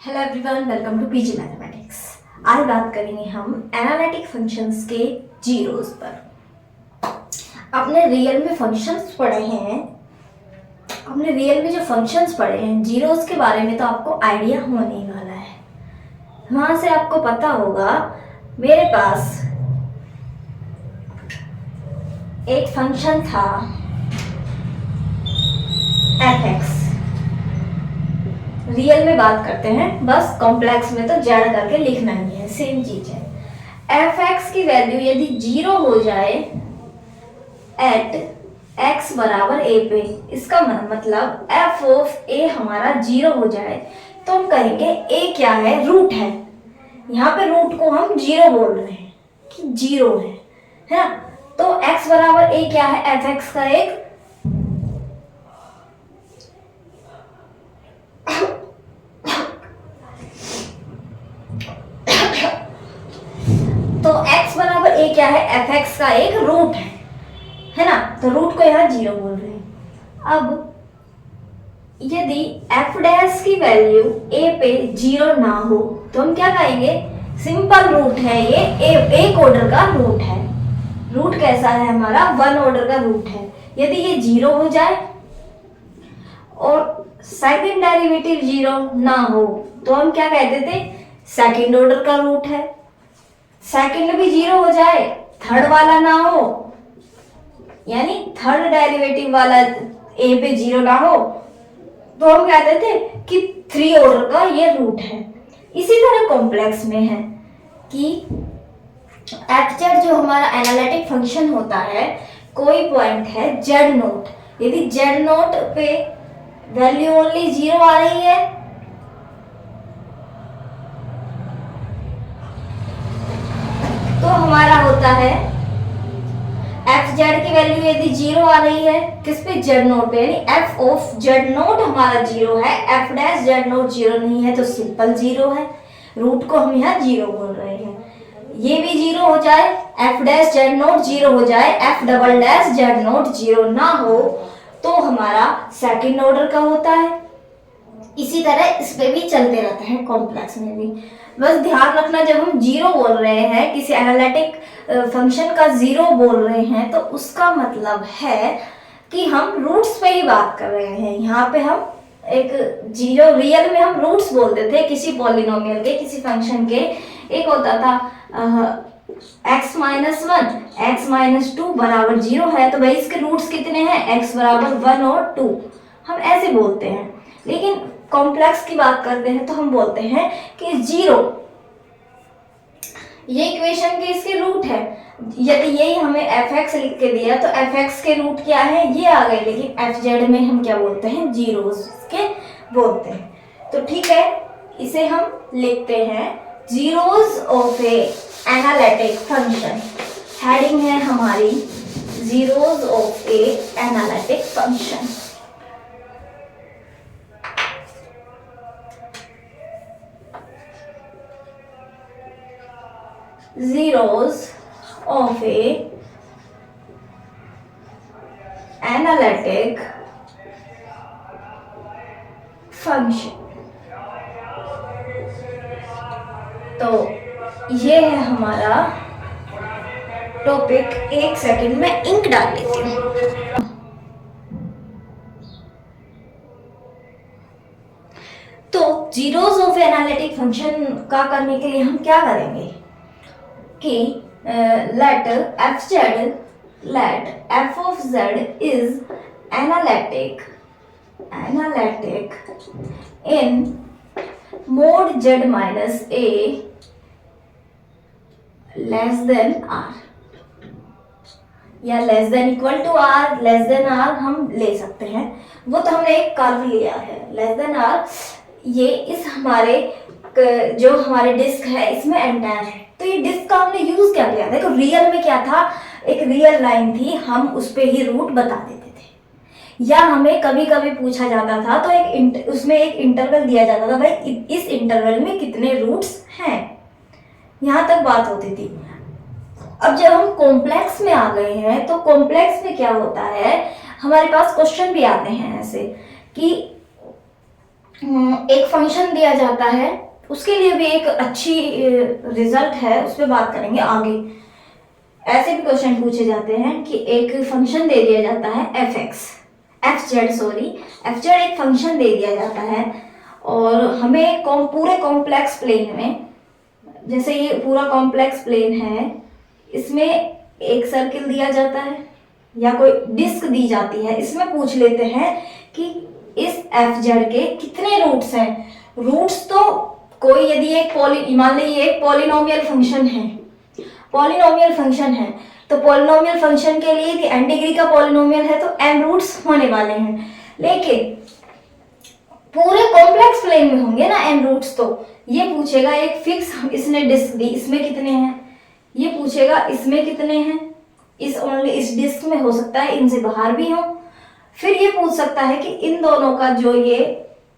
Hello everyone, welcome to PG mathematics. आज बात करेंगे हम एनालिटिक फंक्शंस के जीरोस पर। आपने रियल में फंक्शंस पढ़े हैं, आपने रियल में जो फंक्शंस पढ़े हैं जीरोस के बारे में, तो आपको आइडिया होने वाला है। वहां से आपको पता होगा मेरे पास एक फंक्शन था एफ। रियल में बात करते हैं, बस कॉम्प्लेक्स में तो जेड करके लिखना ही है, सेम चीज है। एफ एक्स की वैल्यू यदि जीरो हो जाए एट एक्स बराबर ए पे, इसका मतलब एफ ऑफ ए हमारा जीरो हो जाए, तो हम कहेंगे ए क्या है, रूट है। यहाँ पे रूट को हम जीरो बोल रहे हैं कि जीरो है ना। तो एक्स बराबर ए क्या है, एफ एक्स का एक तो x बराबर a क्या है, एफ एक्स का एक रूट है ना। तो रूट को यहाँ जीरो बोल रहे हैं। अब यदि f डैश की वैल्यू a पे जीरो ना हो तो हम क्या कहेंगे, सिंपल रूट है ये, एक ऑर्डर का रूट है। रूट कैसा है हमारा, वन ऑर्डर का रूट है। यदि ये जीरो हो जाए और सेकंड डेरिवेटिव जीरो ना हो तो हम क्या कहते थे, सेकंड ऑर्डर का रूट है। सेकंड भी जीरो हो जाए, थर्ड वाला ना हो, यानी थर्ड डेरिवेटिव वाला ए पे जीरो ना हो, तो हम कहते थे कि थ्री ऑर्डर का ये रूट है। इसी तरह कॉम्प्लेक्स में है कि एफ जेड जो हमारा एनालिटिक फंक्शन होता है, कोई पॉइंट है जेड नोट, यदि जेड नोट पे वैल्यू ओनली जीरो आ रही है तो हमारा होता है एफ जेड की वैल्यू यदि जीरो आ रही है किस पे, जेड नोट पे, यानी एफ ऑफ जेड नोट हमारा जीरो है। F dash Z note zero नहीं है तो सिंपल जीरो है, रूट को हम यहाँ जीरो बोल रहे हैं। ये भी जीरो हो जाए, F dash Z note zero हो जाए, F double dash Z note zero ना हो तो हमारा सेकंड ऑर्डर का होता है। इसी तरह इस पे भी चलते रहते हैं कॉम्प्लेक्स में भी। बस ध्यान रखना, जब हम जीरो बोल रहे हैं, किसी एनालिटिक फंक्शन का जीरो बोल रहे हैं, तो उसका मतलब है कि हम रूट्स पे ही बात कर रहे हैं। यहाँ पे हम एक जीरो, रियल में हम रूट्स बोलते थे किसी पॉलिनोमियल के, किसी फंक्शन के। एक होता था x minus one, x minus two बराबर जीरो है, तो भाई इसके रूट्स कितने हैं, x बराबर वन और टू, हम ऐसे बोलते हैं। लेकिन कॉम्प्लेक्स की बात करते हैं तो हम बोलते हैं कि जीरो ये इक्वेशन के इसके रूट है। यदि यही हमें एफ एक्स लिख के दिया तो एफ एक्स के रूट क्या है, ये आ गए, लेकिन एफ जेड में हम क्या बोलते हैं, जीरोस के बोलते हैं। तो ठीक है, इसे हम लिखते हैं zeros of A analytic function. Heading है हमारी zeros of A analytic function. zeros of a analytic function। तो ये है हमारा टॉपिक। एक सेकंड में इंक डाल लेती हूँ। तो जीरोस ऑफ एनालिटिक फंक्शन का करने के लिए हम क्या करेंगे कि let f of z is analytic in mod z minus a less than r, या less than equal to R, less than R हम ले सकते हैं। वो तो हमने एक कर्व लिया है लेस देन आर, ये इस हमारे जो हमारे डिस्क है इसमें एंटायर है। तो ये डिस्क का हमने यूज क्या किया, देखो रियल में क्या था, एक रियल लाइन थी, हम उस पे ही रूट बता देते थे, या हमें कभी कभी पूछा जाता था तो उसमें एक इंटरवल दिया जाता था, भाई इस इंटरवल में कितने रूट्स हैं, यहाँ तक बात होती थी। अब जब हम कॉम्प्लेक्स में आ गए हैं तो कॉम्प्लेक्स में क्या होता है, हमारे पास क्वेश्चन भी आते हैं ऐसे कि एक फंक्शन दिया जाता है, उसके लिए भी एक अच्छी रिजल्ट है, उस पर बात करेंगे आगे। ऐसे भी क्वेश्चन पूछे जाते हैं कि एक फंक्शन दे दिया जाता है एफ जेड एक फंक्शन दे दिया जाता है और हमें पूरे कॉम्प्लेक्स प्लेन में, जैसे ये पूरा कॉम्प्लेक्स प्लेन है, इसमें एक सर्किल दिया जाता है या कोई डिस्क दी जाती है। इसमें पूछ लेते हैं कि इस एफ जेड के कितने रूट्स हैं। रूट्स तो कोई, यदि एक मान लीजिए एक पॉलिनोमियल फंक्शन है तो पॉलिनोमियल फंक्शन के लिए कि n डिग्री का पॉलिनोमियल है तो n रूट्स होने वाले हैं, लेकिन पूरे कॉम्प्लेक्स प्लेन में होंगे ना n रूट्स। तो ये पूछेगा एक फिक्स, इसने डिस्क दी, इसमें कितने हैं, ये पूछेगा इसमें कितने हैं, इस डिस्क में हो सकता है इनसे बाहर भी हो। फिर ये पूछ सकता है कि इन दोनों का जो ये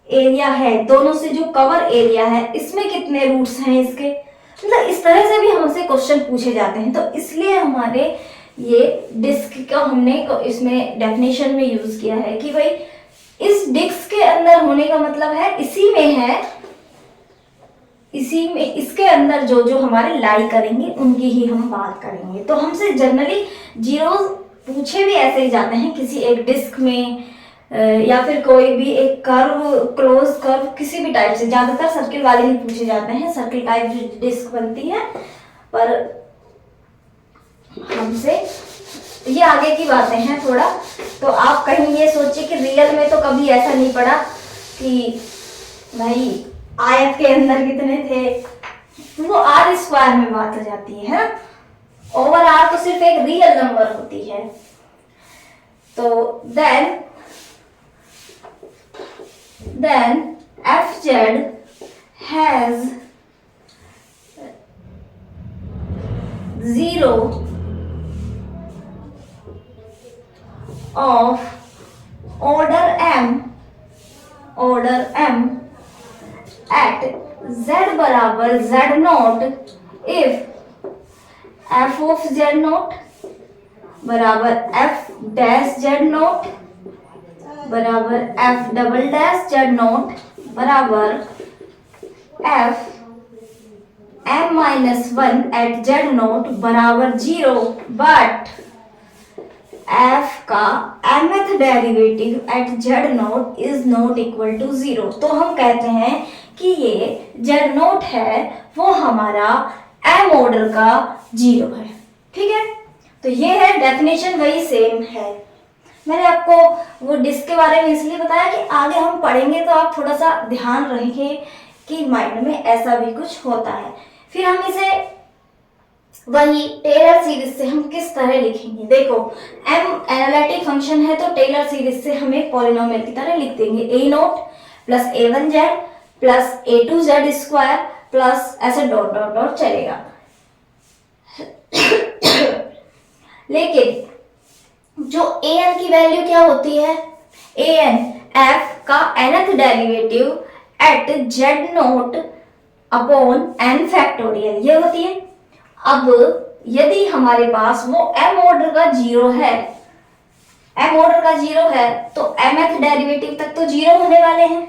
एरिया है, दोनों से जो कवर एरिया है, इसमें कितने रूट्स हैं इसके। मतलब इस तरह से भी हमसे क्वेश्चन पूछे जाते हैं। तो इसलिए हमारे ये डिस्क का हमने इसमें डेफिनेशन में यूज किया है कि भाई इस डिस्क के अंदर होने का मतलब है इसी में इसके अंदर जो जो हमारे लाई करेंगे उनकी ही हम बात करेंगे। तो हमसे जनरली जीरो पूछे भी ऐसे ही जाते हैं किसी एक डिस्क में, या फिर कोई भी एक कर्व, क्लोज कर्व, किसी भी टाइप से। ज्यादातर सर्किल वाले ही पूछे जाते हैं, सर्किल टाइप डिस्क बनती है। पर हमसे ये आगे की बातें हैं थोड़ा, तो आप कहीं ये सोचिए कि रियल में तो कभी ऐसा नहीं पड़ा कि भाई आयत के अंदर कितने थे, वो आर स्क्वायर में बात हो जाती है। ओवर आर तो सिर्फ एक रियल नंबर होती है। तो then fz has 0 of order m at z बराबर z naught if f of z not बराबर f डैश z नॉट बराबर f double dash z not बराबर f m minus 1 at z not बराबर 0, but f का mth derivative at z naught is not equal to 0। तो हम कहते हैं कि ये z नॉट है वो हमारा m ऑर्डर का 0 है। ठीक है, तो ये है डेफिनेशन, वही सेम है। मैंने आपको वो डिस्क के बारे में इसलिए बताया कि आगे हम पढ़ेंगे तो आप थोड़ा सा ध्यान रखेंगे कि माइंड में ऐसा भी कुछ होता है। फिर हम इसे वही टेलर सीरीज से हम किस तरह लिखेंगे। देखो m एनालिटिक फंक्शन है तो टेलर सीरीज से हम एक पॉलिनोमियल की तरह लिख देंगे a not plus a1z plus a2z square plus ऐसे डॉट डॉट डॉट चलेगा। लेकिन जो an की वैल्यू क्या होती है, an f का nth derivative at z not upon n factorial ये होती है। अब यदि हमारे पास वो m ऑर्डर का 0 है, तो mth डेरिवेटिव तक तो 0 होने वाले हैं,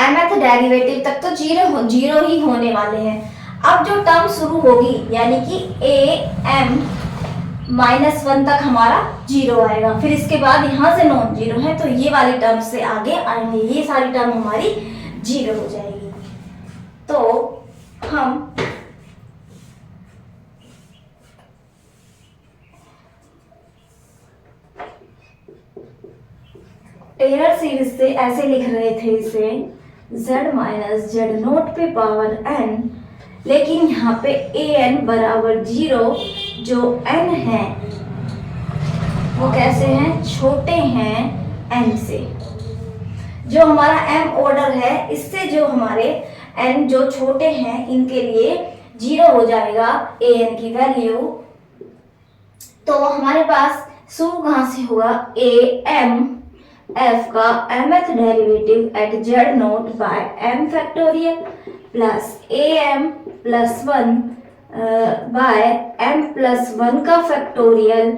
mth डेरिवेटिव तक तो 0 ही होने वाले हैं। अब जो टर्म शुरू होगी यानी कि am माइनस 1 तक हमारा 0 आएगा, फिर इसके बाद यहां से नॉन 0 है तो ये वाली टर्म से आगे आएंगे, ये सारी टर्म हमारी 0 हो जाएगी। तो हम टेलर सीरीज से ऐसे लिख रहे थे इसे z माइनस जेड नोट पे पावर n, लेकिन यहाँ पे an बराबर 0, जो n है वो कैसे हैं, छोटे हैं n से। जो हमारा m ऑर्डर है इससे जो हमारे n जो छोटे हैं इनके लिए 0 हो जाएगा an की वैल्यू। तो हमारे पास शुरू कहाँ से होगा, am f का mth derivative at z naught by m factorial plus am plus 1 by m plus 1 का factorial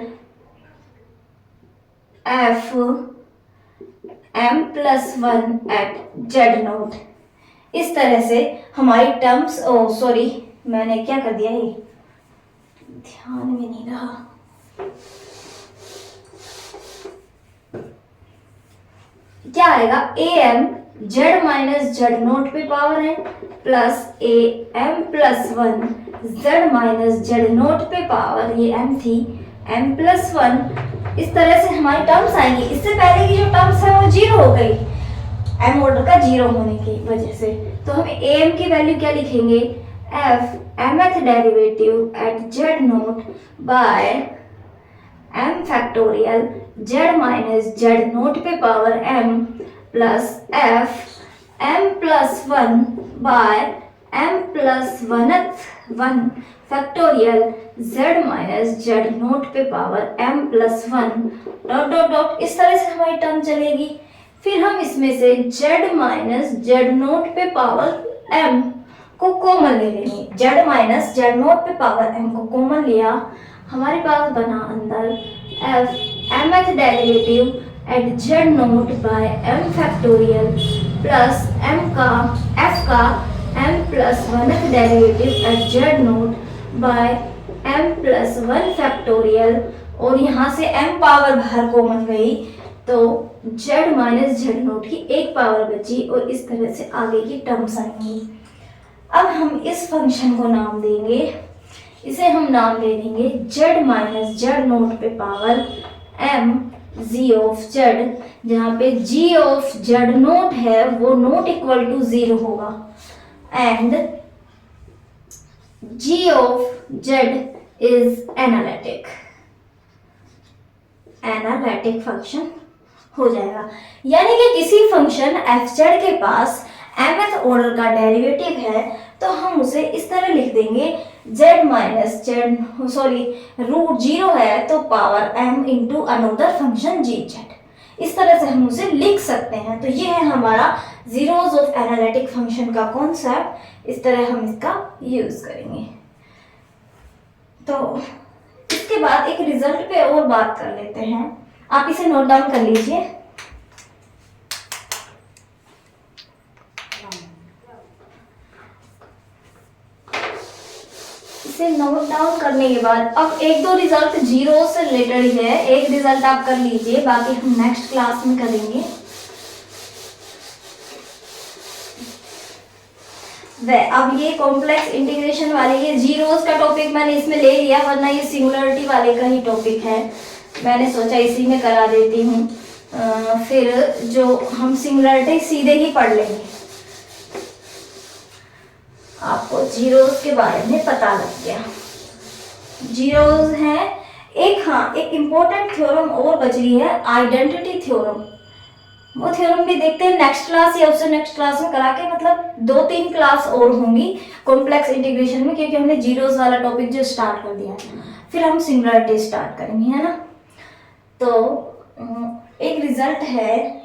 f m+1 at z naught. इस तरह से हमारी टर्म्स, ओ सॉरी मैंने क्या कर दिया, ये ध्यान में नहीं रहा। क्या आएगा, a m z minus z naught पे पावर है plus a m+1 z minus z naught पे पावर, ये m थी m+1। इस तरह से हमारी टर्म्स आएंगी। इससे पहले की जो टर्म्स है वो जीरो हो गई m ऑर्डर का जीरो होने की वजह से। तो हम am की वैल्यू क्या लिखेंगे, f mth derivative at z naught by m factorial z minus z naught पे power m plus f m+1 by m+1 factorial z minus z naught पे power m+1 dot dot dot. इस तरह से हमारी term चलेगी। फिर हम इसमें से z माइनस जेड नोट पे पावर m को कॉमन ले लेंगे। z माइनस जेड नोट पे पावर m को कॉमन लिया, हमारे पास बना अंदर f mth derivative at z naught by m factorial plus f का m+1 derivative at z naught by m+1 factorial, और यहाँ से m पावर बाहर कॉमन गई तो z माइनस जेड नोट की एक पावर बची, और इस तरह से आगे की टर्म्स आएंगी। अब हम इस फंक्शन को नाम देंगे, इसे हम नाम दे देंगे z माइनस जेड नोट पे power m g of z, जहाँ पे g ऑफ z नोट है वो नोट इक्वल टू 0 होगा and g of z is analytic function हो जाएगा। यानी कि किसी फंक्शन एफ जेड के पास mth ऑर्डर का डेरिवेटिव है तो हम उसे इस तरह लिख देंगे z minus z, sorry root 0 है तो power m into another function g z. इस तरह से हम उसे लिख सकते हैं। तो ये है हमारा जीरोस ऑफ एनालिटिक फंक्शन का कॉन्सेप्ट। इस तरह हम इसका यूज करेंगे। तो इसके बाद एक रिजल्ट पे और बात कर लेते हैं। आप इसे नोट डाउन कर लीजिए। इसे नोट डाउन करने के बाद अब एक दो रिजल्ट जीरो से रिलेटेड ही है, एक रिजल्ट आप कर लीजिए, बाकी हम नेक्स्ट क्लास में करेंगे। अब ये कॉम्प्लेक्स इंटीग्रेशन वाले, ये जीरोस का टॉपिक मैंने इसमें ले लिया, वरना ये सिंगुलरिटी वाले का ही टॉपिक है। मैंने सोचा इसी में करा देती हूँ, फिर जो हम सिंगुलरिटी सीधे ही पढ़ लेंगे, आपको जीरोस के बारे में पता लग गया। जीरोस हैं एक, हाँ एक इम्पोर्टेंट थ्योरम और बच रही है, आइडेंटिटी थ्योरम। वो थ्योरम भी देखते हैं नेक्स्ट क्लास या उससे नेक्स्ट क्लास में करा के, मतलब 2-3 क्लास और होंगी कॉम्प्लेक्स इंटीग्रेशन में, क्योंकि हमने जीरोस वाला टॉपिक जो स्टार्ट कर दिया है। फिर हम सिंगुलरिटी स्टार्ट करेंगे, है ना। तो एक रिजल्ट है,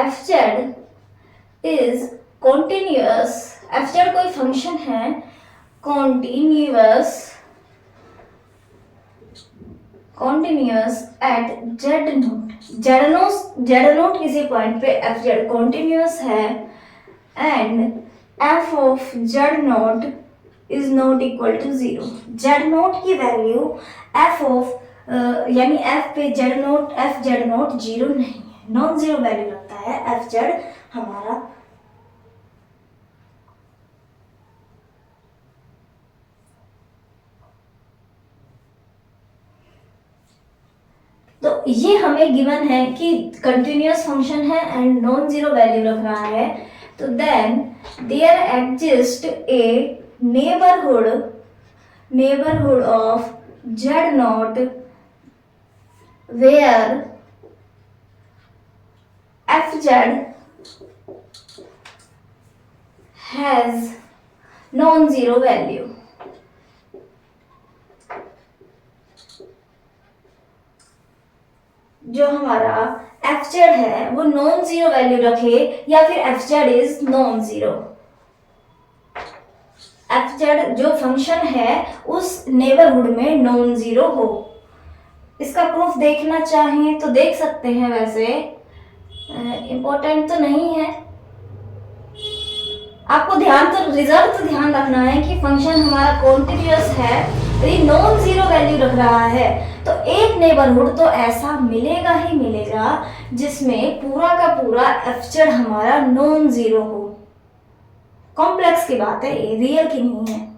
f z is continuous. F z कोई फंक्शन है कॉन्टिन्यूअस एट जेड नोट किसी पॉइंट पे एफ जेड कॉन्टिन्यूअस है and f of z naught is not equal to 0। Z naught की वैल्यू एफ ऑफ यानी एफ पे z naught, f z naught 0 नहीं है, नॉन जीरो वैल्यू लगता है एफ जेड हमारा। तो ये हमें गिवन है कि कंटिन्यूअस फंक्शन है एंड नॉन जीरो वैल्यू लग रहा है, तो then there exist a neighbourhood of z naught where f z has non zero value. जो हमारा एफ जेड है वो नॉन जीरो वैल्यू रखे या फिर F z is non zero. F Z जो फंक्शन है उस नेबरहुड में नॉन जीरो हो। इसका प्रूफ देखना चाहें तो देख सकते हैं, वैसे इम्पोर्टेंट तो नहीं है। आपको रिजल्ट तो ध्यान रखना है कि फंक्शन हमारा कॉन्टिन्यूअस है, यदि नॉन जीरो वैल्यू रख रहा है तो एक नेबरहुड तो ऐसा मिलेगा ही मिलेगा जिसमें पूरा का पूरा एफ जेड हमारा नॉन जीरो हो। कॉम्प्लेक्स की बात है, रियल की नहीं है।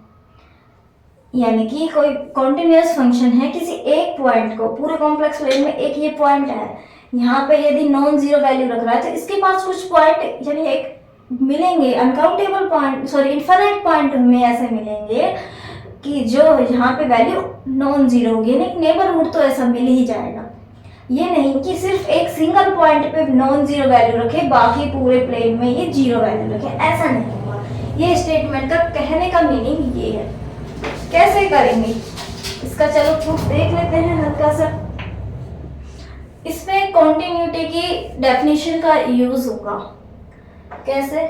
यानी कि कोई कॉन्टिन्यूअस फंक्शन है, किसी एक पॉइंट को, पूरे कॉम्प्लेक्स प्लेन में एक ये पॉइंट है, यहाँ पे यदि नॉन जीरो वैल्यू रख रहा है तो इसके पास कुछ पॉइंट यानी एक मिलेंगे, uncountable point, sorry infinite point हमें ऐसे मिलेंगे कि जो यहाँ पे वैल्यू नॉन जीरो होगी। यानी नेबरहुड तो ऐसा मिल ही जाएगा। ये नहीं कि सिर्फ एक सिंगल पॉइंट पे नॉन जीरो वैल्यू रखे, बाकी पूरे प्लेन में ये जीरो वैल्यू रखे, ऐसा नहीं होगा। ये स्टेटमेंट का कहने का मीनिंग ये है। कैसे करेंगे इसका, चलो प्रूफ देख लेते हैं हल्का सा। इसमें कॉन्टिन्यूटी की डेफिनेशन का यूज होगा। कैसे,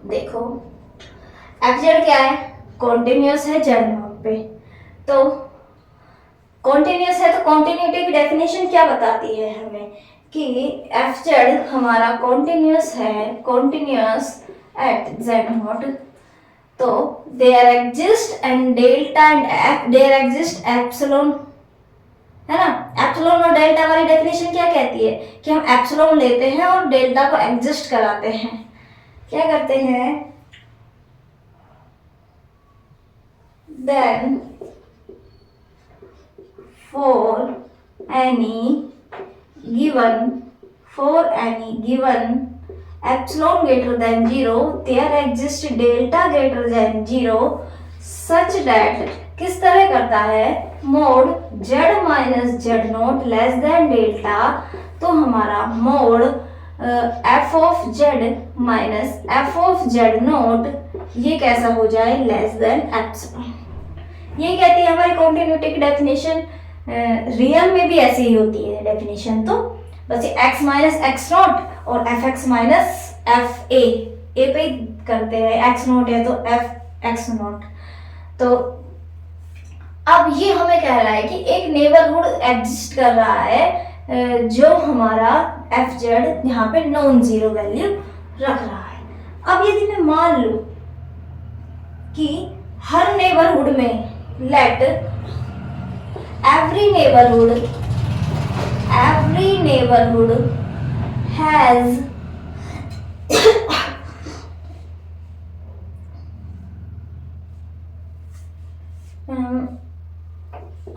देखो एफ जेड क्या है, कॉन्टिन्यूअस है जेड नॉट पे, तो कॉन्टिन्यूअस है तो कॉन्टिन्यूटी की डेफिनेशन क्या बताती है हमें कि एफ जेड हमारा कॉन्टिन्यूअस है, कॉन्टिन्यूअस एट जेड नॉट। तो there exist and delta and f, there exist epsilon, है ना। एप्सिलॉन और डेल्टा वाली डेफिनेशन क्या कहती है कि हम एप्सिलॉन लेते हैं और डेल्टा को एग्जिस्ट कराते हैं। क्या करते हैं, then for any given epsilon greater than 0 there exists delta greater than 0 such that किस तरह करता है, mode z minus z note less than delta, तो हमारा mode f of z minus f of z note ये कैसा हो जाए, लेस देन एप्सिलॉन। ये कहती है हमारी कॉन्टिन्यूटी की डेफिनेशन। रियल में भी ऐसी ही होती है डेफिनेशन, तो बस ये x माइनस एक्स नॉट और F x minus F A पे करते हैं, x नॉट है तो एफ एक्स नॉट। तो अब ये हमें कह रहा है कि एक नेबरहुड एग्जिस्ट कर रहा है जो हमारा एफ जेड यहाँ पे नॉन जीरो वैल्यू रख रहा है। अब यदि मैं मान लूं कि हर नेबरहुड में लेट every neighborhood has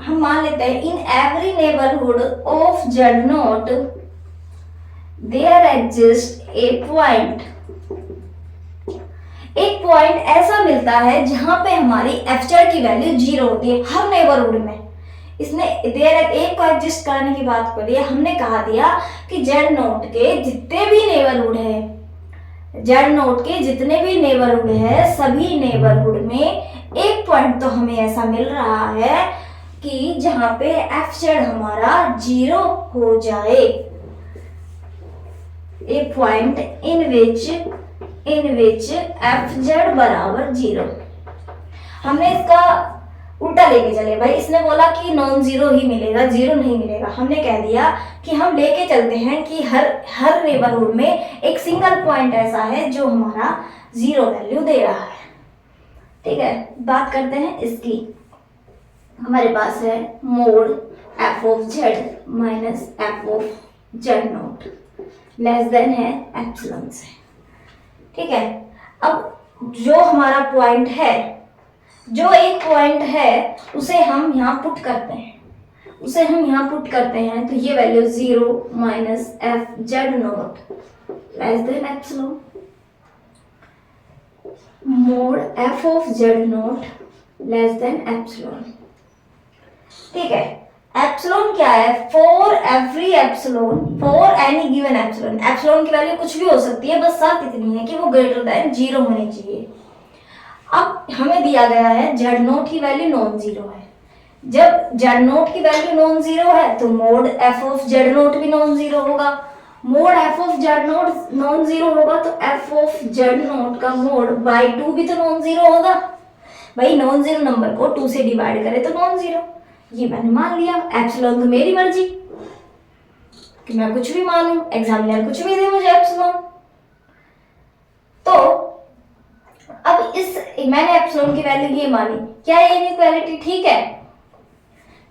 हम मान लेते हैं in every neighbourhood of z naught there exist a point. एक पॉइंट ऐसा मिलता है जहां पे हमारी एफ जेड की वैल्यू जीरो होती है हर नेबरहुड में। इसने देयर एक को एग्जिस्ट कराने की बात करी है, हमने कहा दिया कि जेड नोट के जितने भी नेबरहुड है, जेड नोट के जितने भी नेबरहुड है, सभी नेबरहुड में एक पॉइंट तो हमें ऐसा मिल रहा है कि जहां पे एफ जेड हमारा जीरो हो जाए। A point in which f z बराबर जीरो। हमने इसका उल्टा लेके चले भाई, इसने बोला कि नॉन जीरो ही मिलेगा, जीरो नहीं मिलेगा। हमने कह दिया कि हम लेके चलते हैं कि हर नेबरहुड में एक सिंगल पॉइंट ऐसा है जो हमारा जीरो वैल्यू दे रहा है। ठीक है, बात करते हैं इसकी। हमारे पास है mode F of Z minus F of z not less than है एप्सिलॉन से। ठीक है, अब जो हमारा पॉइंट है, जो एक पॉइंट है उसे हम यहाँ पुट करते हैं, तो ये value zero minus F Z not less than epsilon mode F of z not less than epsilon. ठीक है, एप्सिलॉन क्या है, for every epsilon for any given epsilon. Epsilon की वैल्यू कुछ भी हो सकती है, बस शर्त इतनी है कि वो ग्रेटर देन जीरो होनी चाहिए। अब हमें दिया गया है जेड नोट की वैल्यू नॉन जीरो है, जब जेड नोट की वैल्यू नॉन जीरो है तो mode F of z note भी नॉन जीरो होगा। Mode F of z note non zero होगा तो एफ ऑफ जेड नोट का मोड बाई 2 भी तो नॉन जीरो होगा। भाई नॉन जीरो नंबर को 2 से डिवाइड करे तो नॉन जीरो, ये मैंने मान लिया। एप्सिलॉन तो मेरी मर्जी कि मैं कुछ भी मानूं, एग्जामिनर कुछ भी दे मुझे एप्सिलॉन। तो अब इस मैंने एप्सिलॉन की वैल्यू ये मानी, क्या ये इनइक्वालिटी ठीक है?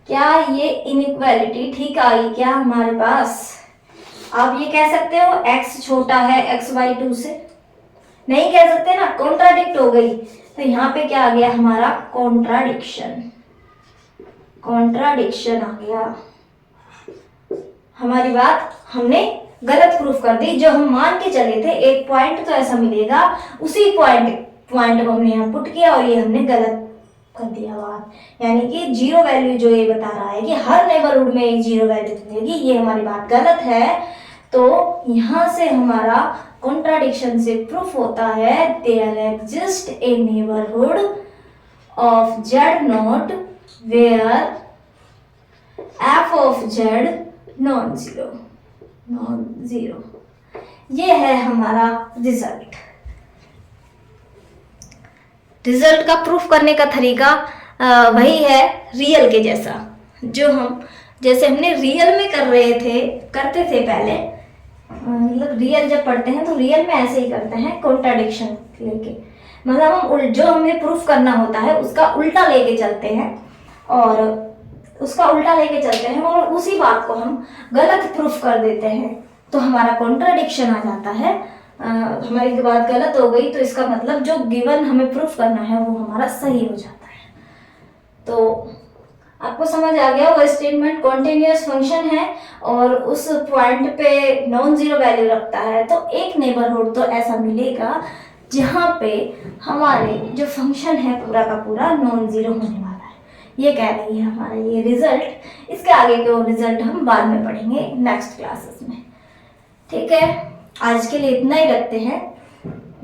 क्या ये इनइक्वालिटी ठीक आई क्या हमारे पास? आप ये कह सकते हो x छोटा है x बाई 2 से? नहीं कह सकते ना, कॉन्ट्राडिक्ट हो गई। तो यहाँ पे क्या आ गया हमारा? कॉन्ट्राडिक्शन। कॉन्ट्राडिक्शन आ गया। हमारी बात हमने गलत प्रूफ कर दी। जो हम मान के चले थे एक पॉइंट तो ऐसा मिलेगा, उसी पॉइंट को हमने यहाँ पुट किया और ये हमने गलत कर दिया बात। यानी कि जीरो वैल्यू जो ये बता रहा है कि हर नेबरहुड में एक जीरो वैल्यू मिलेगी, ये हमारी बात गलत है। तो यहाँ से हमारा कॉन्ट्राडिक्शन से प्रूफ होता है there exist a neighbourhood of z naught where f of z non zero. ये है हमारा रिजल्ट। रिजल्ट का प्रूफ करने का तरीका वही है रियल के जैसा, जो हम जैसे हमने रियल में करते थे पहले। मतलब रियल जब पढ़ते हैं तो रियल में ऐसे ही करते हैं, कॉन्ट्राडिक्शन लेके। मतलब हम जो हमें प्रूफ करना होता है उसका उल्टा लेके चलते हैं और उसी बात को हम गलत प्रूफ कर देते हैं, तो हमारा कॉन्ट्राडिक्शन आ जाता है। हमारी बात गलत हो गई तो इसका मतलब जो गिवन हमें प्रूफ करना है वो हमारा सही हो जाता है। तो आपको समझ आ गया, वो स्टेटमेंट कॉन्टिन्यूअस फंक्शन है और उस पॉइंट पे नॉन जीरो वैल्यू रखता है, तो एक नेबरहुड तो ऐसा मिलेगा जहाँ पे हमारे जो फंक्शन है पूरा का पूरा नॉन जीरो होने वाला है। ये कह रही है हमारा ये रिजल्ट। इसके आगे के वो रिजल्ट हम बाद में पढ़ेंगे नेक्स्ट क्लासेस में। ठीक है, आज के लिए इतना ही रखते हैं।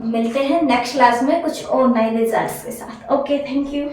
मिलते हैं नेक्स्ट क्लास में कुछ और नए रिजल्ट्स के साथ। Okay, thank you.